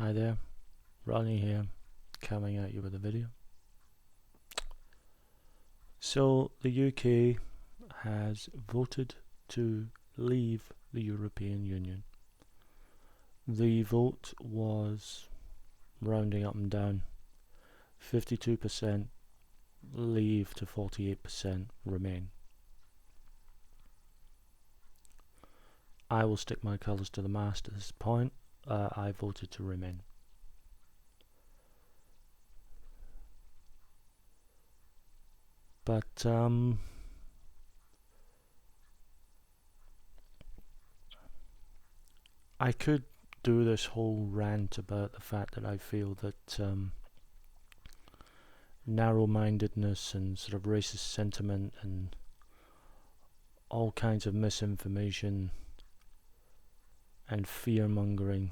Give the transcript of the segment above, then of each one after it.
Hi there, Ronnie here, coming at you with a video. So the UK has voted to leave the European Union. The vote was, rounding up and down, 52% leave to 48% remain. I will stick my colours to the mast at this point. I voted to remain. But I could do this whole rant about the fact that I feel that narrow-mindedness and sort of racist sentiment and all kinds of misinformation and fear-mongering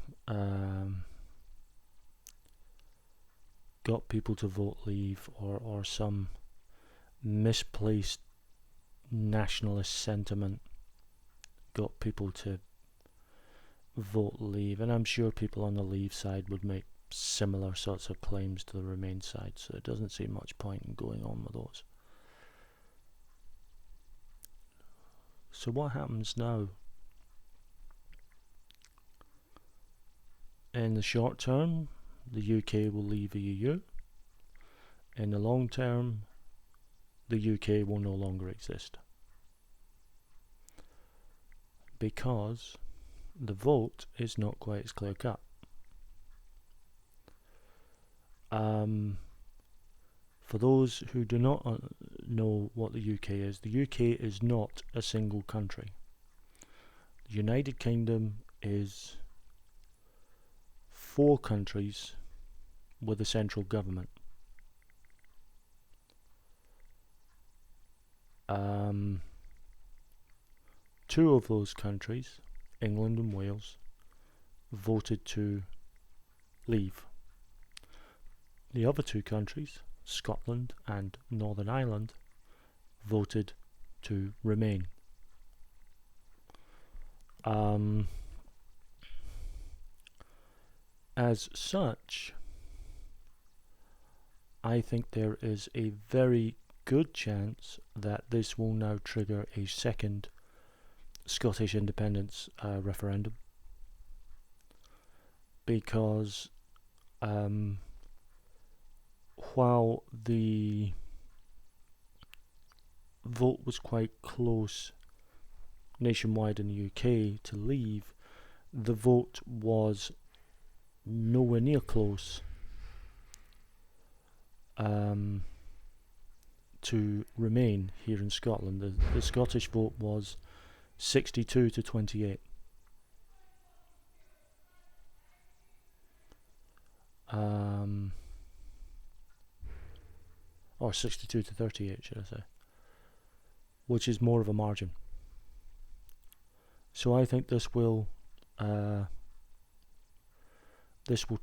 got people to vote leave, or some misplaced nationalist sentiment got people to vote leave. And I'm sure people on the leave side would make similar sorts of claims to the remain side, so it doesn't seem much point in going on with those. So what happens now? In the short term, the UK will leave the EU. In the long term, the UK will no longer exist, because the vote is not quite as clear cut. For those who do not know what the UK is not a single country. The United Kingdom is 4 countries with a central government. Two of those countries, England and Wales, voted to leave. The other 2 countries, Scotland and Northern Ireland, voted to remain. As such, I think there is a very good chance that this will now trigger a second Scottish independence referendum, because while the vote was quite close nationwide in the UK to leave, the vote was nowhere near close to remain here in Scotland. The Scottish vote was 62 to 28. Or 62 to 38, should I say, which is more of a margin. So I think this will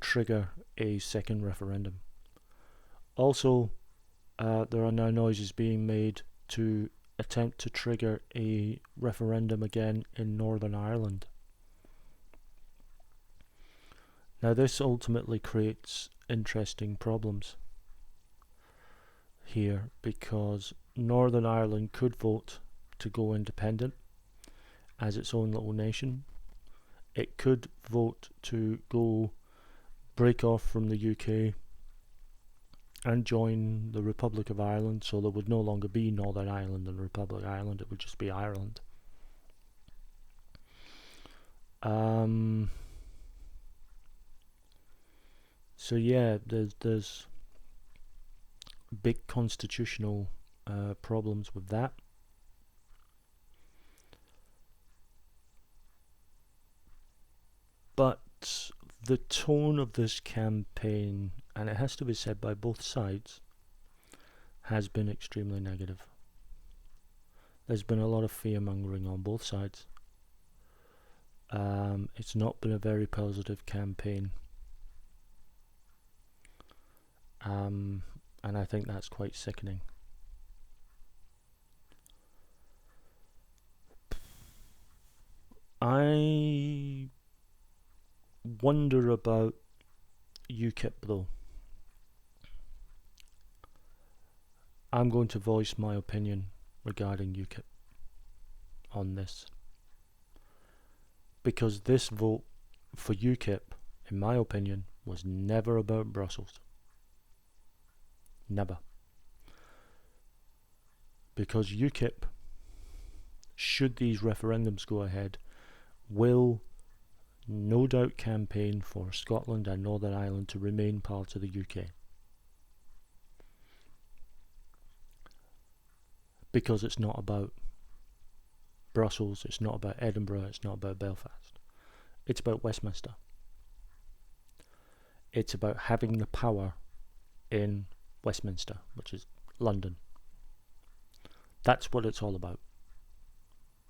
trigger a second referendum. Also, there are now noises being made to attempt to trigger a referendum again in Northern Ireland. Now this ultimately creates interesting problems here, because Northern Ireland could vote to go independent as its own little nation. It could vote to go break off from the UK and join the Republic of Ireland, so there would no longer be Northern Ireland and Republic of Ireland, it would just be Ireland. So yeah, there's big constitutional problems with that. But the tone of this campaign, and it has to be said by both sides, has been extremely negative. There's been a lot of fear-mongering on both sides. It's not been a very positive campaign. And I think that's quite sickening. I wonder about UKIP though, I'm going to voice my opinion regarding UKIP on this, because this vote for UKIP, in my opinion, was never about Brussels. Never. Because UKIP, should these referendums go ahead, will no doubt campaign for Scotland and Northern Ireland to remain part of the UK. Because it's not about Brussels, it's not about Edinburgh, it's not about Belfast. It's about Westminster. It's about having the power in Westminster, which is London. That's what it's all about.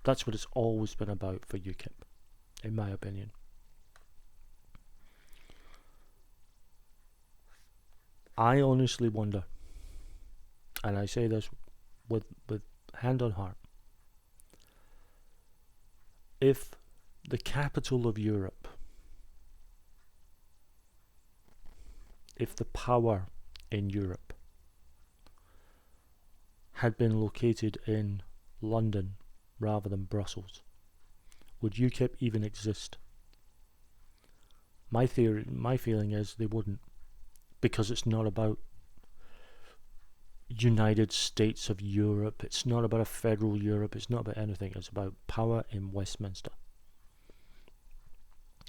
That's what it's always been about for UKIP, in my opinion. I honestly wonder, and I say this with hand on heart, if the capital of Europe, if the power in Europe had been located in London rather than Brussels, would UKIP even exist? My feeling is they wouldn't, because it's not about United States of Europe, it's not about a federal Europe, it's not about anything, it's about power in Westminster.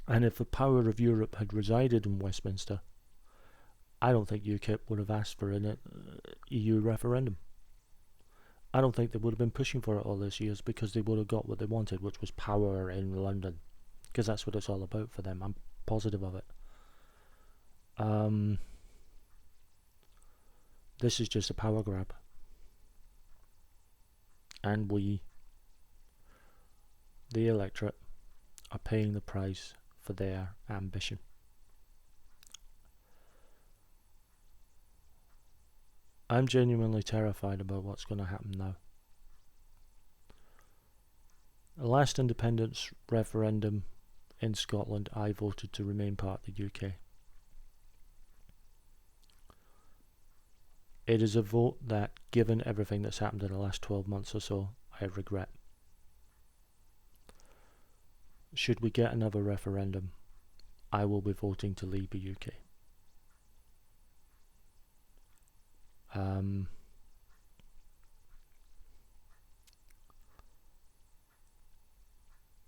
And if the power of Europe had resided in Westminster, I don't think UKIP would have asked for an EU referendum. I don't think they would have been pushing for it all these years, because they would have got what they wanted, which was power in London, because that's what it's all about for them. I'm positive of it. This is just a power grab, and we, the electorate, are paying the price for their ambition. I'm genuinely terrified about what's going to happen now. The last independence referendum in Scotland, I voted to remain part of the UK. It is a vote that, given everything that's happened in the last 12 months or so, I regret. Should we get another referendum, I will be voting to leave the UK.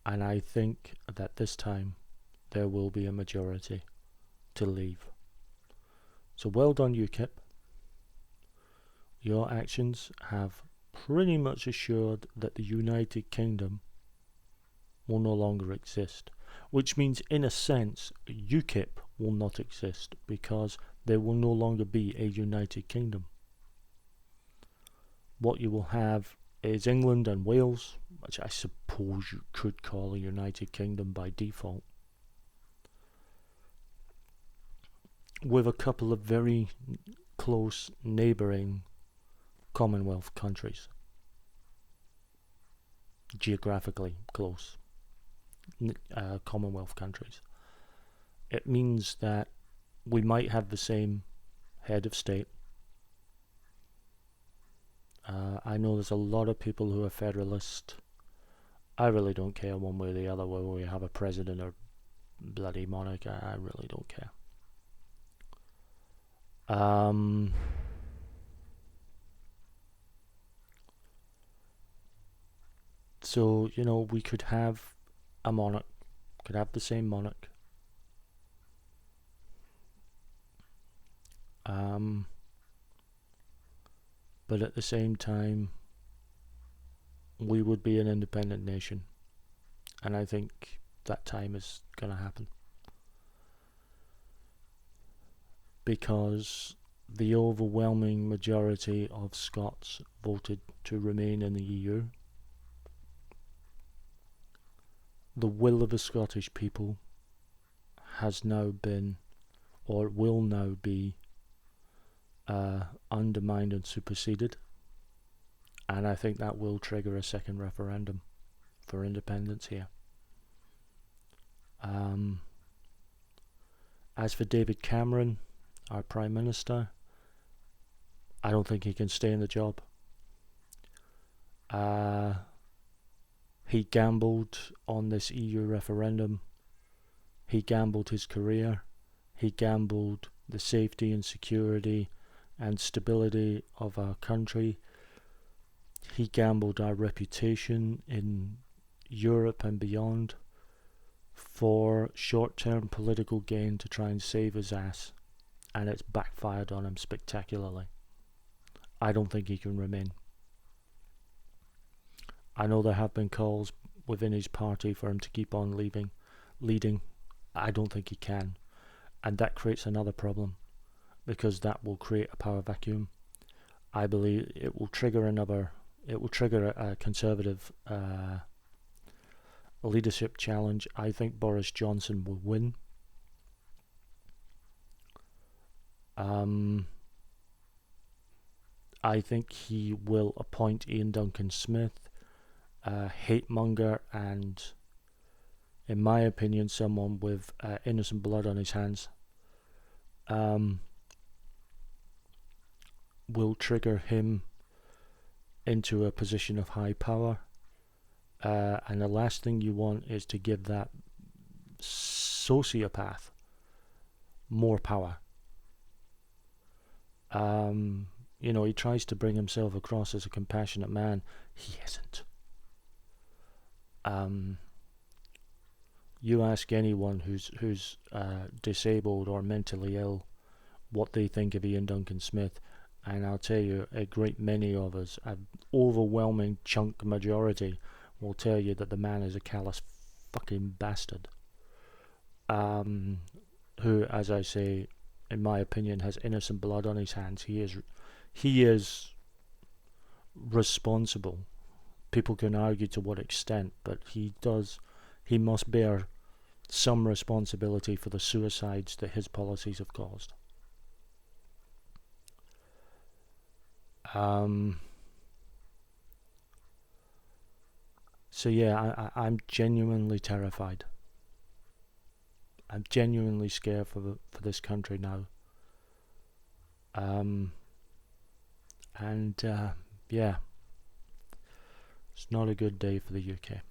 And I think that this time there will be a majority to leave. So well done, UKIP. Your actions have pretty much assured that the United Kingdom will no longer exist, which means, in a sense, UKIP will not exist, because there will no longer be a United Kingdom. What you will have is England and Wales, which I suppose you could call a United Kingdom by default, with a couple of very close neighbouring Commonwealth countries, geographically close Commonwealth countries. It means that we might have the same head of state. I know there's a lot of people who are federalist. I really don't care one way or the other whether we have a president or bloody monarch. I really don't care. So, you know, we could have a monarch, could have the same monarch. But at the same time, we would be an independent nation. And I think that time is going to happen. Because the overwhelming majority of Scots voted to remain in the EU. The will of the Scottish people has now been, or will now be, undermined and superseded, and I think that will trigger a second referendum for independence here. As for David Cameron, our Prime Minister, I don't think he can stay in the job. He gambled on this EU referendum. He gambled his career. He gambled the safety and security and stability of our country. He gambled our reputation in Europe and beyond for short-term political gain to try and save his ass, and it's backfired on him spectacularly. I don't think he can remain. I know there have been calls within his party for him to keep on leading. I don't think he can, and that creates another problem, because that will create a power vacuum. I believe it will trigger a conservative leadership challenge. I think Boris Johnson will win. I think he will appoint Ian Duncan Smith, hate monger, and in my opinion someone with innocent blood on his hands. Will trigger him into a position of high power, and the last thing you want is to give that sociopath more power. He tries to bring himself across as a compassionate man. He isn't. You ask anyone who's disabled or mentally ill what they think of Ian Duncan Smith, and I'll tell you, a great many of us, an overwhelming chunk majority, will tell you that the man is a callous fucking bastard. Who, as I say, in my opinion, has innocent blood on his hands. He is responsible. People can argue to what extent, but he must bear some responsibility for the suicides that his policies have caused. So yeah, I'm genuinely terrified. I'm genuinely scared for this country now. Yeah, it's not a good day for the UK.